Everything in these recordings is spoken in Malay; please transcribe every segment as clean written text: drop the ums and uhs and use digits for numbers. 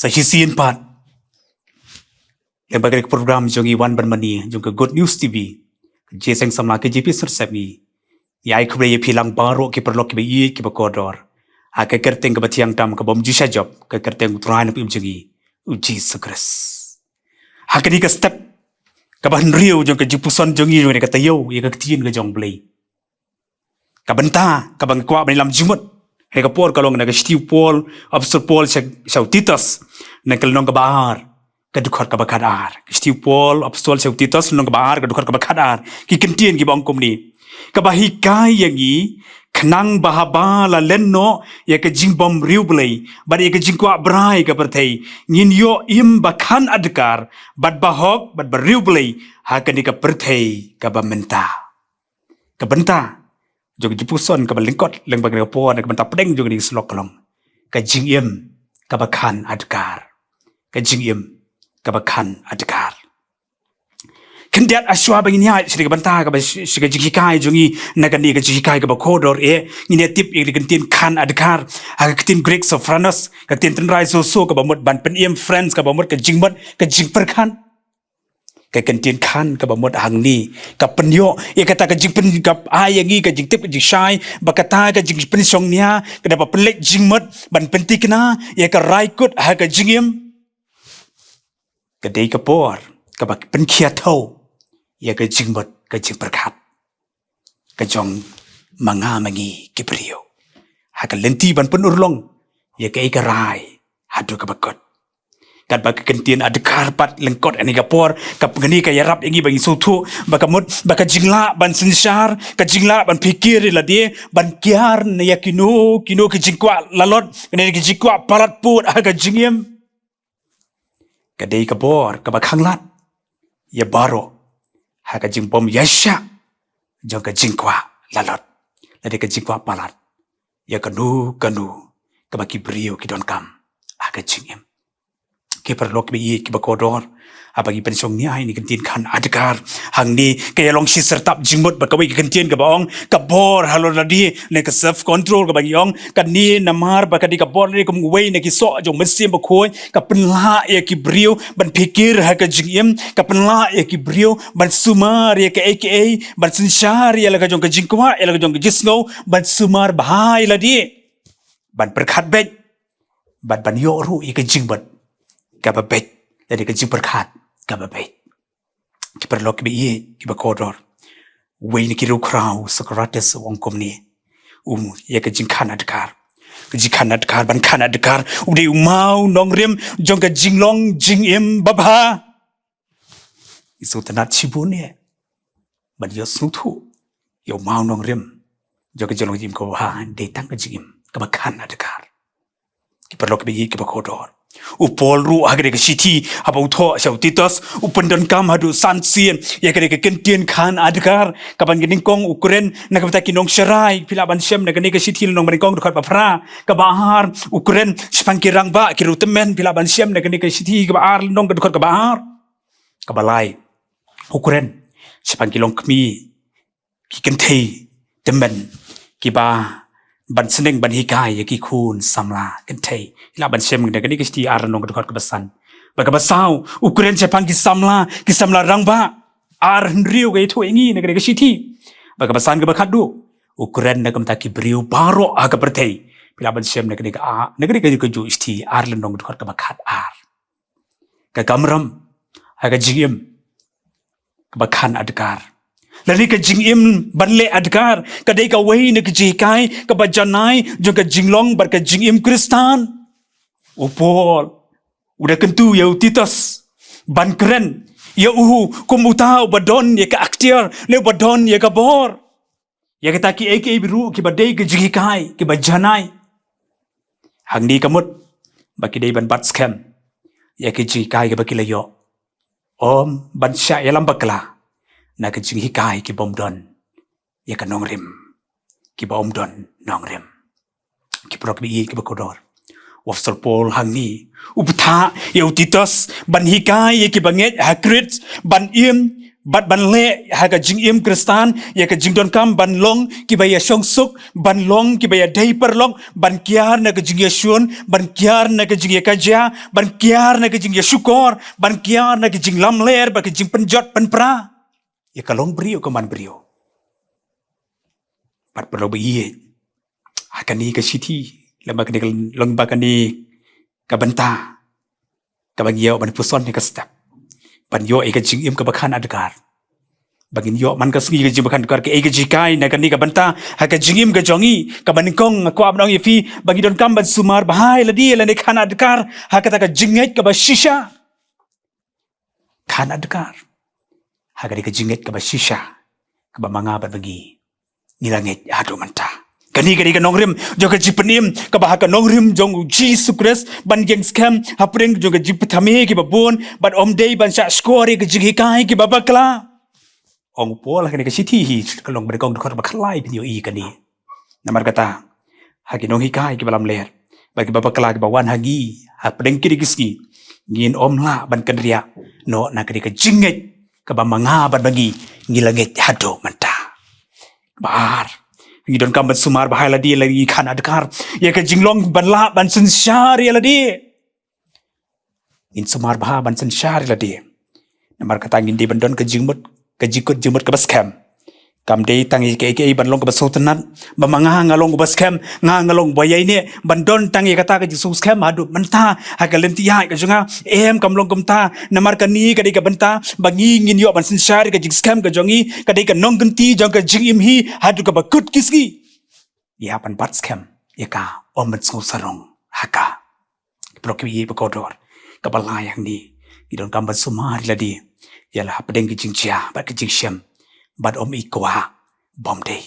Sahisian pat. Yang bagi program jongi Wan Ban Mane jong Good News TV. Jingiaseng Samla K.J.P Synod Sepngi. Yai U Blei pilang baru ki perlu ki bayi ki bakodor. Ka kyrteng ka tiang tam ka bom jusha job ka kyrteng utrai na jongi uji sukres. Kini ka step ka ban riu jong ka jingpuson jongi jong ka tayo ya ka Ktien ka jong Blei. Ka bynta ka bang kwa lam jimut. Hei ka por kalong na ka stiu pol obsur pol sa Titos na kalong ka bahar. Kadukar ka bakadar stiu pol obsur sa Titos nong ka bahar kadukar ka bakadar ki Ktien ki bangkom ni. Kabahikai yangi kenang bahaba la lenno ya ke jingbom riu Blei bad ya ke jingkwa brai ka perthei ngin yo im bakhan Adkar bad bahok bad riu Blei ha ka ni ka perthei ka bynta ka bynta jog jingpuson ka lyngkot leng bag ka po na ka bynta pedeng jog ni selok kalong ka jingim ka bakhan Adkar ka jingim ka bakhan Adkar Kendiat aswa bagi niat sini banta ka sini jikai jongi nagani ka jikai ka bakodor ngine tip ing Ktien kan Adkar ka Ktien Greek Sofranos ka Ktien tenrai so ka bamut ban peniem friends ka bamut ka jingmat ka jingperkan ka Ktien kan ka bamut hangni ka penyo kata ka jingpen ka ayangi ka jingtip ka jishai bakata ka jingpen songnya ka dapat pelek jingmat ban pentikna ka raikut ha ka jingim ka dei ka por ka bak penkiatau ya ke jingmot ke jingperkat ke jong manga mangi kibrio ha ke lenti ban penurlong ya ke ikarai hadu ke bakot kan bak Ktien Adkar pat lengkot ani ka por ka pengani ka yarap ingi bagi sutu bakamut baka jingla ban sensyar ka jingla ban pikir la dia ban kiar na ya kino ke jingkwa lalot ne ke jingkwa palat put ha ka jingim ka dei ka por ka bakhanglat ya baro ha ka jingbom yasha jong ka jingkwa lalot lade ka jingkwa palat ya kanu ka baki brio ki donkam ha ka jingim ki perlok bi ki bakodor abagi pensong ni ai ni Ktien kan Adkar hangni kaya long si sertap jingmut bakawi ki Ktien ka baong ka bor halor ladi ne ka self control ka bagi ong ka ni namar bakadi ka bor ni kum wei ne ki so jong mesim bakoi ka penla ya ki brio ban pikir ha ka jingim ka penla ya ki brio ban sumar ya ka aka ban sensyar ya la ka jong ka jingkwa ya la ka jong ka jisngo ban sumar bahai ladi ban perkhat bet ban yoru ya ka jingbat ka babet dari ka jingperkhat ka babet ki perlok bi ki bakodor wei ni ki ru krau sokrates wongkom ni ya ka jingkan Adkar ka jingkan Adkar ban kan Adkar ude umau nong rem jong ka jinglong jingim babha isu tanat chibun ye ban yo snutu yo mau nong rem jong ka jinglong jim ko ha de tang ka jingim ka bakhan Adkar ki perlok bi ki bakodor upol ru agre ke siti habau tho sau Titos upendon kam hadu sansien ya ke Ktien kan Adkar kapan gening kong Ukraine na kapta kinong sharai pila ban syam na ke siti nong bening dekat bafra ka bahar Ukraine sepang kirang ba kiru temen pila ban syam na ke siti ka bahar nong dekat ka bahar ka balai Ukraine sepang kilong kmi ki Kynthei temen ki ba ban seneng ban hikai ya ki kun Samla Kynthei ila ban syam na ke sti ar nong dekat ka basan baka basau Ukraine sepang ki Samla rangba ar riu ke itu ingi na ke siti baka basan ke bakadu Ukraine na kamta ki brio baro aga perthei pila ban syam na ke ju sti ar nong dekat ka bakhat ar ka gamram aga jingim ka bakhan Adkar lari ka jingim banle Adkar kadai ka wei ne ka jikai ka bajanai jong ka jinglong bar ka jingim Kristan upol udah kentu ya Titos ban keren ya kum utau badon ya ka aktiar le badon ya ka bor ya ka taki aka biru ki badai ka jikai ki bajanai hangni kamut baki dei ban bat scam ya ki jikai ka baki layo om ban sya ya lambakla na ka jikai ki bomdon ya ka nongrim ki bomdon nongrim ki prok bi ki bakodor Wafsarpol hang ni upatha ya Titos ban hikai ya ki banget hakrit ban ban le haga jingim Kristan ya ka jingdonkam ban long ki baya songsuk ban long ki baya dei perlong ban kiar na ka jingiasyun ban kiar na ka jingiakaja ban kiar na ka jingiasyukor ban kiar na ka jinglam ler ba ka jingpenjot penpra ya ka long brio ka man brio pat perlo biye akan ni ka siti lembaga ni ka bynta ka bagyo ban puson ni ka step ban yo ka jingim ka bakhan adkar bagin yo man ka sgi ka jing bakhan adkar ka jikai na ka ni ka bynta ha ka jingim ka jongi ka banikong ko abnong ifi bagi don kam ban sumar bahai ladi la ne khan adkar ha ka ta ka jinget ka ba shisha khan adkar ha ka jinget ka ba shisha ka ba manga bagi nilangit ado manta kani ka nongrim joka jipenim ka bahaka nongrim jong Jesus Christ ban geng scam hapring joka jipthame ki babon ban omdei ban sa score ka jigikai ki babakla ong pola kani ka siti hi ka long berkong khot baklai pinyo I kani namar kata haki nong hikai ki balam ler bagi babakla ki bawan hagi hapring ki diski ngin omla ban kadria no na ka jinget ka bamanga ban bagi ngilangit hado manta bar ngidon kam ban sumar bahai ladi lagi khan adkar ya ka jinglong ban la ban sensyar ya ladi in sumar bah ban sensyar ladi namar kata ngin di bandon ka jingmut ka jikut jingmut ka baskem kam dei tangi ke ban long ka basotanat mamanga ngalong ka baskem ngalong boyai ne bandon tangi kata ka jisus kem adu menta hagalenti ya ka junga kam long kumta namar ka ni ka dei ka banta bangi ngin yo ban sensyar ka jingskem ka jongi ka dei ka nong genti jong ka jingim hi hadu ka bakut kiski ya pan bat scam ya ka omet ngo sarong haka prokibi bekodor ka balai yang ni idon kam ban sumar ladi ya la pedeng ki jingcia ba ki jingshem bad ikwa bom day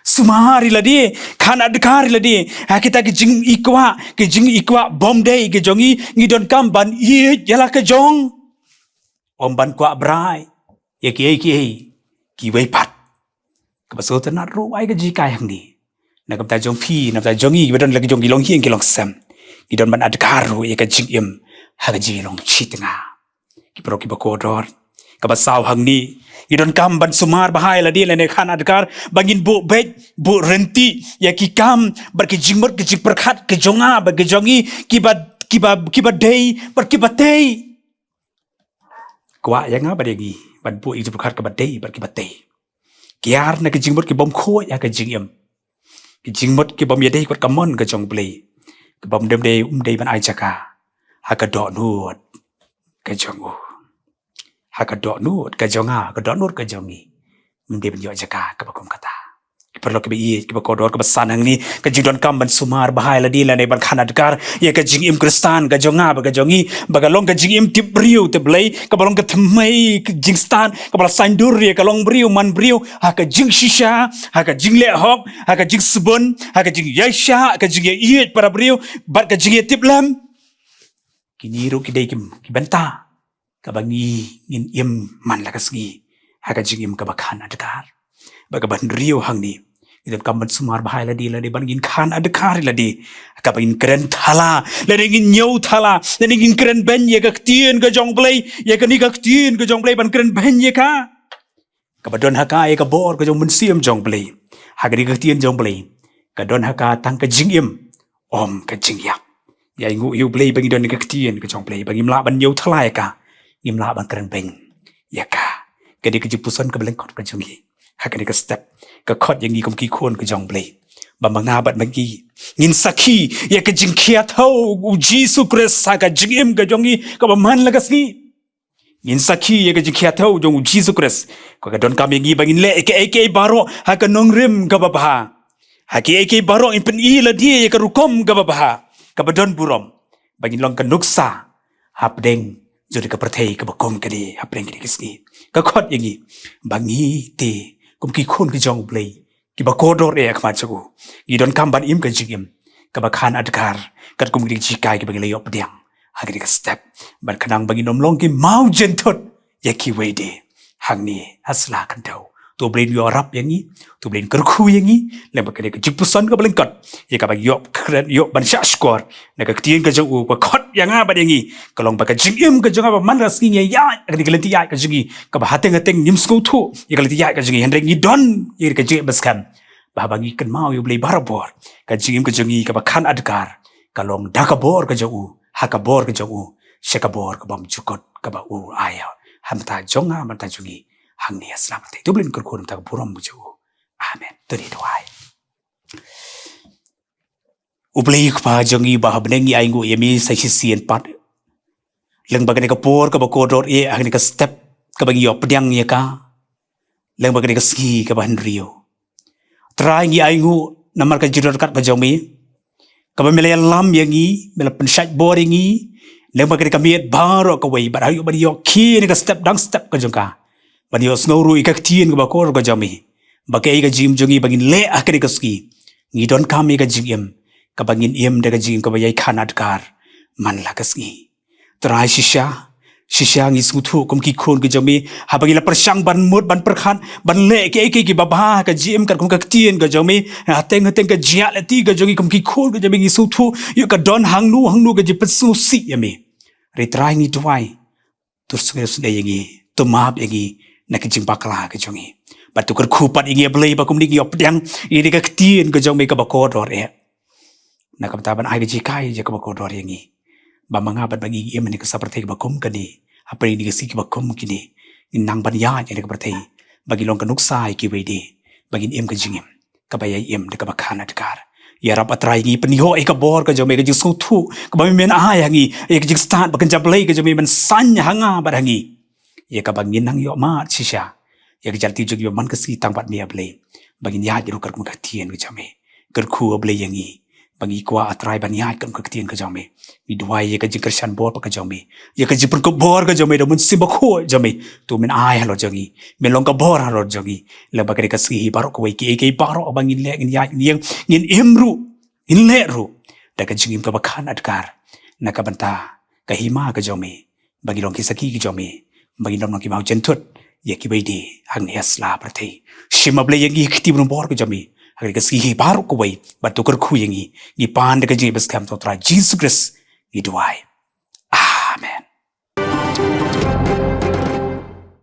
sumari ladi khan adkar ladi kita ki jing ikwa bom day ki jongi ngidon kam ban yala ka jong ban kwa brai ya ki wei pat ka basotanat ru ai ka jikai hang ni na kam ta jong phi na ta jongi bedon lagi jong long hieng ki long sam ngidon ban adkar ru ya ka jingim ha ka ji long chitinga ki pro ki bakodor ka basaw hang ni idon kam ban sumar bahai ladi lene khan adkar bangin bu bet bu renti ya ki kam bar ki jingmot ki perkhat ki jonga ba ki jongi ki ba dei bar ki batei kwa ya nga ba degi ban bu i perkhat ka batei bar ki batei kiar na ki jingmot ki bom kho ya ka jingim ki jingmot ki bom ya dei kot kamon ka jong blei ki bom dem dei ban ai chaka ha ka do nuot ka jong haka dok nut ka jonga ka dok nut ka jongi mende benyo jaka ka bakom kata perlo ke bi ke bakodor ka basanang ni ka jidon kam ban sumar bahai ladi la ne ban khan adkar ya ka jingim Kristan ka jonga ba ka jongi bagalong ka jingim tip briu te blei ka balong ka thmai jingstan ka bala sandur ya ka long briu man briu haka jing shisha haka jingle hok haka jing subun haka jing yasha ka jing yet para briu bat ka jing tip lam kini ru ki dei ki banta kabangi ngin man lakasgi haka jingim ka bakhan adkar baga ban rio hangni idon kam ban sumar bahai ladi ban ngin khan adkar ladi ka ban kren thala ladi ngin nyau thala ladi ngin kren ben ye ka ktien ka jong blei ye ka ni ka ktien ka jong blei ban kren ben ye ka badon haka ye ka bor ka jong mun siam jong blei haka ni ka ktien jong blei ka don haka tang ka jingim ka jingyak ya ngu U Blei bang idon ni ka ktien ka jong blei bang imla ban nyau thala ka imla ban keren beng ya ka kadi ke jingpuson ke lyngkot ke jongi hakani ke step ke khot yang gi kom ki khon ke jong blei ba manga bat magi ngin sakhi ya ke jingkhia thau u Jesus Christ sa ka jingim ke jongi ka ba man lagasgi ngin sakhi ya ke jingkhia thau jong Jesus Christ ko ka don kam gi bangin le ke baro ha ka nongrim ka ba ha ha ke baro in pen i la die ya ka rukom ka ba ka ba don burom bangin long ka nuksa hapdeng jadi ka perthei ka bakom ka di hapreng ki kisni ka khot yangi bangi te kum ki khon ki jong blei ki bakodor e akhma chagu gi don kam ban im ka jingim ka bakhan adkar kat kum ki jikai ki bagi layop diang hagri ka step ban kanang bagi nom long ki mau jentot ya ki wei de hangni asla kan tau tu Blei yo rap yang ni tu Blei kyrkhu yang ni lem bakal ke jingpuson ke lyngkot ye ka bang yo kren yo ban sha skor na ka Ktien ka jong u ka khot yang ba yang ni kalong bakal jingim ka jong ba man ras ni ya ka di kelenti ya ka jingi ka ba hateng nim sko thu ye kelenti ya ka jingi hendreng ni don ye ka je baskan ba bangi kan mau yo Blei barabor ka jingim ka jingi ka ba khan Adkar kalong dakabor ka jong u hakabor ka jong u shekabor ka bam chukot ka ba u aya hamta jonga manta jungi hangni selamat itu belum kerkurum tak buram buju amen tadi doai U Blei pa jongi bah benengi aingu yemi saisisian pat leng bagani ka por ka bakodor e agni ka step ka bagi yo pedang ye ka leng bagani ka ski ka ban rio trai ngi aingu namar ka jidor kat ka jongi ka bamela lam yangi mela pensat boringi leng bagani ka miet baro ka wei barayo bari yo ki ni ka step dang step ka jongka bari yo snowru Ka Ktien ka bakor ka jami bakai ka jim jongi bangin le akari ka ski ngi don kami ka jingim ka bangin im de ka jing ka bayai khan Adkar man la ka ski trai shisha ngi suthu kum ki khon ka jami ha bagi la persang ban mut ban perkhan ban le ke baba ka jim ka kum Ka Ktien ka jami hateng ka jia lati ka jongi kum ki khon ka jami ngi suthu yu ka don hangnu ka ji pesu si yami retrai ngi duai tursues de yangi tumap yangi nak jimpakla ka jongi batu kyrkhu pat ingi Blei ba kum ni yo pedang ini Ka Ktien ka jongi ka bakodor e nak taban ai ji kai je ka bakodor yangi ba mangabat bagi em ni ka saperti ka bakum ka ni apa ini ka si ka bakum kini nang ban ya ni ka perti bagi long ka nuksai kiwei de bagi em ka jingim ka bayai em de ka bakhan Adkar ya rap atrai ngi peniho e ka bor ka jome ka jing suthu ka ba men a yangi e ka jing start ba kan Blei ka jome man san hanga ba hangi ye ka bangin nang yo ma shisha ye ka jalti jog yo man ka si tang bat mi Blei bangin ya jiru ka Ka Ktien ka jome kyrkhu Blei yangi bangi kwa atrai ban ya ka Ktien ka jome mi duai ye ka jing Christian bor ka jome ye ka jipur ko bor ka jome do mun simba kho jome tu men ai halo jongi men long ka bor halo jongi le ba ka si baro ko wei ke baro bangin le ngin ya ngin imru in le ru da ka jingim ka bakhan Adkar na ka banta ka hima ka jome bagi long ki saki ka jome bagi long ki mau jentut ye ki beide hang yasla prathei shima Blei yangi khti bun bor ka jome agar ka si baro ko wei batu kyrkhu yangi ni pan da ka ji bas kam to tra Jesus Christ ni duai amen